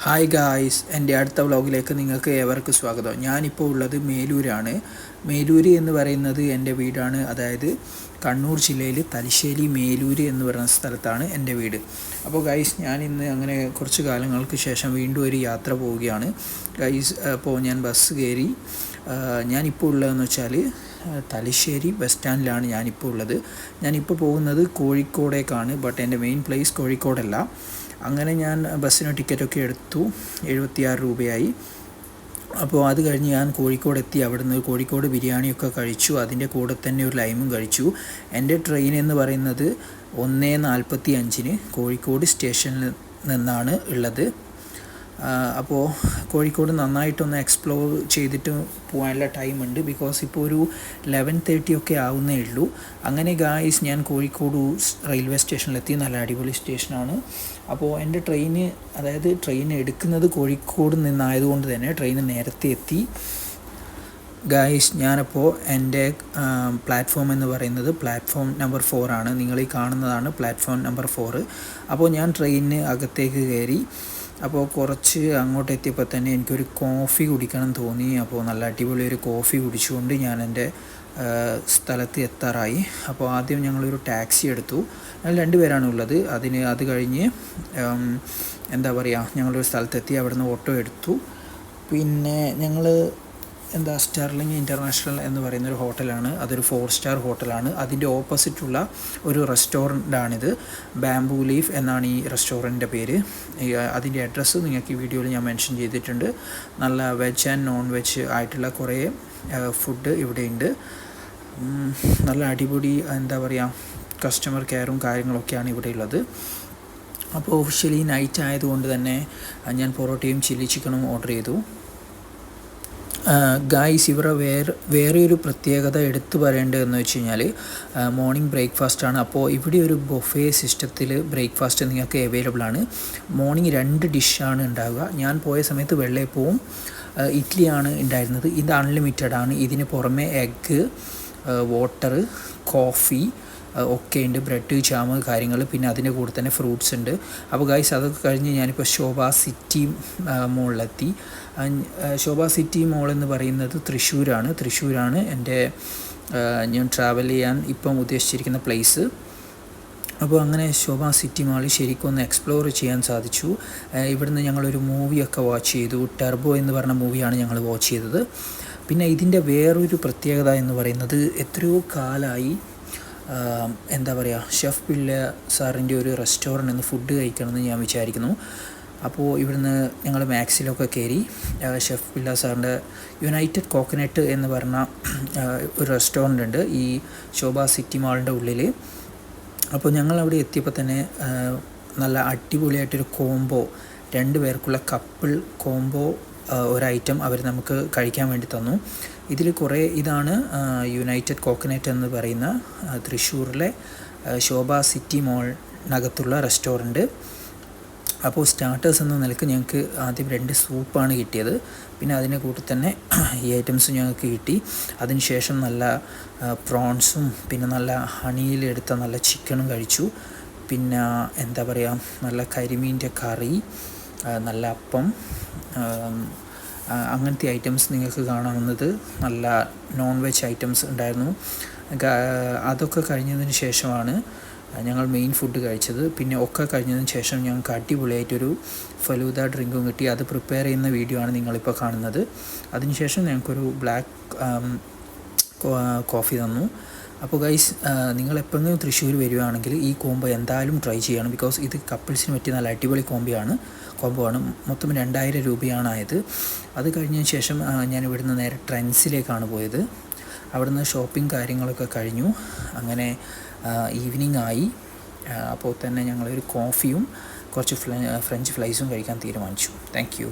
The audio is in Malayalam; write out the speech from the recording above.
ഹായ് ഗായ്സ്, എൻ്റെ അടുത്ത വ്ളോഗിലേക്ക് നിങ്ങൾക്ക് ഏവർക്കും സ്വാഗതം. ഞാനിപ്പോൾ ഉള്ളത് മേലൂരാണ്. മേലൂര് എന്ന് പറയുന്നത് എൻ്റെ വീടാണ്. അതായത് കണ്ണൂർ ജില്ലയിൽ തലശ്ശേരി മേലൂര് എന്ന് പറയുന്ന സ്ഥലത്താണ് എൻ്റെ വീട്. അപ്പോൾ ഗൈസ്, ഞാനിന്ന് അങ്ങനെ കുറച്ച് കാലങ്ങൾക്ക് ശേഷം വീണ്ടും ഒരു യാത്ര പോവുകയാണ് ഗൈസ്. അപ്പോൾ ഞാൻ ബസ് കയറി. ഞാനിപ്പോൾ ഉള്ളതെന്ന് വെച്ചാൽ തലശ്ശേരി ബസ് സ്റ്റാൻഡിലാണ് ഞാനിപ്പോൾ ഉള്ളത്. ഞാനിപ്പോൾ പോകുന്നത് കോഴിക്കോടേക്കാണ്. ബട്ട് എൻ്റെ മെയിൻ പ്ലേസ് കോഴിക്കോടല്ല. അങ്ങനെ ഞാൻ ബസ്സിന് ടിക്കറ്റൊക്കെ എടുത്തു. 76 രൂപയായി. അപ്പോൾ അത് കഴിഞ്ഞ് ഞാൻ കോഴിക്കോട് എത്തി. അവിടുന്ന് കോഴിക്കോട് ബിരിയാണിയൊക്കെ കഴിച്ചു. അതിൻ്റെ കൂടെ തന്നെ ഒരു ലൈമും കഴിച്ചു. എൻ്റെ ട്രെയിൻ എന്ന് പറയുന്നത് 1:45 കോഴിക്കോട് സ്റ്റേഷനിൽ നിന്നാണ് ഉള്ളത്. അപ്പോൾ കോഴിക്കോട് നന്നായിട്ടൊന്ന് എക്സ്പ്ലോർ ചെയ്തിട്ട് പോകാനുള്ള ടൈമുണ്ട്. ബിക്കോസ് ഇപ്പോൾ ഒരു 11:30 ഒക്കെ ആവുന്നേ ഉള്ളൂ. അങ്ങനെ ഗായ്സ്, ഞാൻ കോഴിക്കോട് റെയിൽവേ സ്റ്റേഷനിലെത്തി. നല്ല അടിപൊളി സ്റ്റേഷനാണ്. അപ്പോൾ എൻ്റെ ട്രെയിൻ എടുക്കുന്നത് കോഴിക്കോട് നിന്നായതുകൊണ്ട് തന്നെ ട്രെയിൻ നേരത്തെ എത്തി. ഗായ്സ്, ഞാനപ്പോൾ എൻ്റെ പ്ലാറ്റ്ഫോം എന്ന് പറയുന്നത് പ്ലാറ്റ്ഫോം നമ്പർ 4 ആണ്. നിങ്ങൾ ഈ കാണുന്നതാണ് പ്ലാറ്റ്ഫോം നമ്പർ 4. അപ്പോൾ ഞാൻ ട്രെയിനിന് അകത്തേക്ക് കയറി. അപ്പോൾ കുറച്ച് അങ്ങോട്ട് എത്തിയപ്പോൾ തന്നെ എനിക്കൊരു കോഫി കുടിക്കണം തോന്നി. അപ്പോൾ നല്ല അടിപൊളി ഒരു കോഫി കുടിച്ചുകൊണ്ട് ഞാൻ എൻ്റെ സ്ഥലത്ത് എത്താറായി. അപ്പോൾ ആദ്യം ഞങ്ങളൊരു ടാക്സി എടുത്തു. ഞങ്ങൾ 2 പേരാണ് ഉള്ളത്. അത് കഴിഞ്ഞ് ഞങ്ങളൊരു സ്ഥലത്തെത്തി. അവിടുന്ന് ഓട്ടോ എടുത്തു. പിന്നെ ഞങ്ങൾ സ്റ്റെർലിംഗ് ഇൻ്റർനാഷണൽ എന്ന് പറയുന്നൊരു ഹോട്ടലാണ്. അതൊരു 4 സ്റ്റാർ ഹോട്ടലാണ്. അതിൻ്റെ ഓപ്പോസിറ്റുള്ള ഒരു റെസ്റ്റോറൻ്റാണിത്. ബാംബൂ ലീഫ് എന്നാണ് ഈ റെസ്റ്റോറൻറ്റിൻ്റെ പേര്. അതിൻ്റെ അഡ്രസ്സ് നിങ്ങൾക്ക് ഈ വീഡിയോയിൽ ഞാൻ മെൻഷൻ ചെയ്തിട്ടുണ്ട്. നല്ല വെജ് ആൻഡ് നോൺ വെജ് ആയിട്ടുള്ള കുറേ ഫുഡ് ഇവിടെയുണ്ട്. നല്ല അടിപൊളി കസ്റ്റമർ കെയറും കാര്യങ്ങളൊക്കെയാണ് ഇവിടെ ഉള്ളത്. അപ്പോൾ ഒഫീഷ്യലി നൈറ്റ് ആയതുകൊണ്ട് തന്നെ ഞാൻ പൊറോട്ടയും ചില്ലി ചിക്കനും ഓർഡർ ചെയ്തു. ഗായ്സ്, ഇവരെ വേറെ ഒരു പ്രത്യേകത എടുത്തു പറയേണ്ടതെന്ന് വെച്ച് കഴിഞ്ഞാൽ മോർണിംഗ് ബ്രേക്ക്ഫാസ്റ്റാണ്. അപ്പോൾ ഇവിടെ ഒരു ബൊഫേ സിസ്റ്റത്തിൽ ബ്രേക്ക്ഫാസ്റ്റ് നിങ്ങൾക്ക് അവൈലബിൾ ആണ്. മോർണിംഗ് 2 ഡിഷാണ് ഉണ്ടാവുക. ഞാൻ പോയ സമയത്ത് വെള്ളയപ്പവും ഇഡ്ഡലിയാണ് ഉണ്ടായിരുന്നത്. ഇത് അൺലിമിറ്റഡ് ആണ്. ഇതിന് പുറമെ എഗ്ഗ്, വാട്ടർ, കോഫി ഒക്കെ ഉണ്ട്. ബ്രെഡ്, ജാം കാര്യങ്ങൾ. പിന്നെ അതിൻ്റെ കൂടെ തന്നെ ഫ്രൂട്ട്സ് ഉണ്ട്. അപ്പോൾ ഗൈസ്, അതൊക്കെ കഴിഞ്ഞ് ഞാനിപ്പോൾ ശോഭ സിറ്റി മോളിലെത്തി. ശോഭ സിറ്റി മോൾ എന്ന് പറയുന്നത് തൃശ്ശൂരാണ് ഞാൻ ട്രാവൽ ചെയ്യാൻ ഇപ്പം ഉദ്ദേശിച്ചിരിക്കുന്ന പ്ലേസ്. അപ്പോൾ അങ്ങനെ ശോഭ സിറ്റി മാളിൽ ശരിക്കും ഒന്ന് എക്സ്പ്ലോർ ചെയ്യാൻ സാധിച്ചു. ഇവിടുന്ന് ഞങ്ങളൊരു മൂവിയൊക്കെ വാച്ച് ചെയ്തു. ടർബോ എന്ന് പറഞ്ഞ മൂവിയാണ് ഞങ്ങൾ വാച്ച് ചെയ്തത്. പിന്നെ ഇതിൻ്റെ വേറൊരു പ്രത്യേകത എന്ന് പറയുന്നത്, എത്രയോ കാലമായി ഷെഫ് പിള്ള സാറിൻ്റെ ഒരു റെസ്റ്റോറൻറ്റിൽ നിന്ന് ഫുഡ് കഴിക്കണമെന്ന് ഞാൻ വിചാരിക്കുന്നു. അപ്പോൾ ഇവിടുന്ന് ഞങ്ങൾ മാക്സിലൊക്കെ കയറി. ഷെഫ് പിള്ള സാറിൻ്റെ യുണൈറ്റഡ് കോക്കനട്ട് എന്ന് പറഞ്ഞ ഒരു റെസ്റ്റോറൻ്റ് ഉണ്ട് ഈ ശോഭ സിറ്റി മാളിൻ്റെ ഉള്ളിൽ. അപ്പോൾ ഞങ്ങൾ അവിടെ എത്തിയപ്പോൾ തന്നെ നല്ല അടിപൊളിയായിട്ടൊരു കോംബോ, 2 പേർക്കുള്ള കപ്പിൾ കോംബോ ഒരു ഐറ്റം അവർ നമുക്ക് കഴിക്കാൻ വേണ്ടി തന്നു. ഇതാണ് യുണൈറ്റഡ് കോക്കനട്ട് എന്ന് പറയുന്ന തൃശ്ശൂരിലെ ശോഭ സിറ്റി മോളിനകത്തുള്ള റെസ്റ്റോറൻറ്റ്. അപ്പോൾ സ്റ്റാർട്ടേഴ്സ് എന്ന നിലയ്ക്ക് ഞങ്ങൾക്ക് ആദ്യം 2 സൂപ്പാണ് കിട്ടിയത്. പിന്നെ അതിൻ്റെ കൂടെ തന്നെ ഈ ഐറ്റംസ് ഞങ്ങൾക്ക് കിട്ടി. അതിനുശേഷം നല്ല പ്രോൺസും പിന്നെ നല്ല ഹണിയിലെടുത്ത നല്ല ചിക്കനും കഴിച്ചു. പിന്നെ നല്ല കരിമീൻ്റെ കറി, നല്ല അപ്പം, അങ്ങനത്തെ ഐറ്റംസ് നിങ്ങൾക്ക് കാണാവുന്നത്. നല്ല നോൺ വെജ് ഐറ്റംസ് ഉണ്ടായിരുന്നു. അതൊക്കെ കഴിഞ്ഞതിന് ശേഷമാണ് ഞങ്ങൾ മെയിൻ ഫുഡ് കഴിച്ചത്. പിന്നെ ഒക്കെ കഴിഞ്ഞതിന് ശേഷം ഞങ്ങൾക്ക് അടിപൊളിയായിട്ടൊരു ഫലൂദ ഡ്രിങ്കും കിട്ടി. അത് പ്രിപ്പയർ ചെയ്യുന്ന വീഡിയോ ആണ് നിങ്ങളിപ്പോൾ കാണുന്നത്. അതിനുശേഷം ഞങ്ങൾക്കൊരു ബ്ലാക്ക് കോഫി തന്നു. അപ്പോൾ ഗൈസ്, നിങ്ങൾ എപ്പോഴെങ്കിലും തൃശ്ശൂർ വരികയാണെങ്കിൽ ഈ കോംബോ എന്തായാലും ട്രൈ ചെയ്യണം. ബിക്കോസ് ഇത് കപ്പിൾസിന് പറ്റിയ നല്ല അടിപൊളി കോംബോ ആണ്. മൊത്തം 2000 രൂപയാണ് ആയത്. അത് കഴിഞ്ഞതിന് ശേഷം ഞാൻ ഇവിടുന്ന് നേരെ ട്രെൻഡ്സിലേക്കാണ് പോയത്. അവിടുന്ന് ഷോപ്പിംഗ് കാര്യങ്ങളൊക്കെ കഴിഞ്ഞു. അങ്ങനെ ഈവനിങ് ആയി. അപ്പോൾ തന്നെ ഞങ്ങളൊരു കോഫിയും കുറച്ച് ഫ്രഞ്ച് ഫ്രൈസും കഴിക്കാൻ തീരുമാനിച്ചു. Thank you.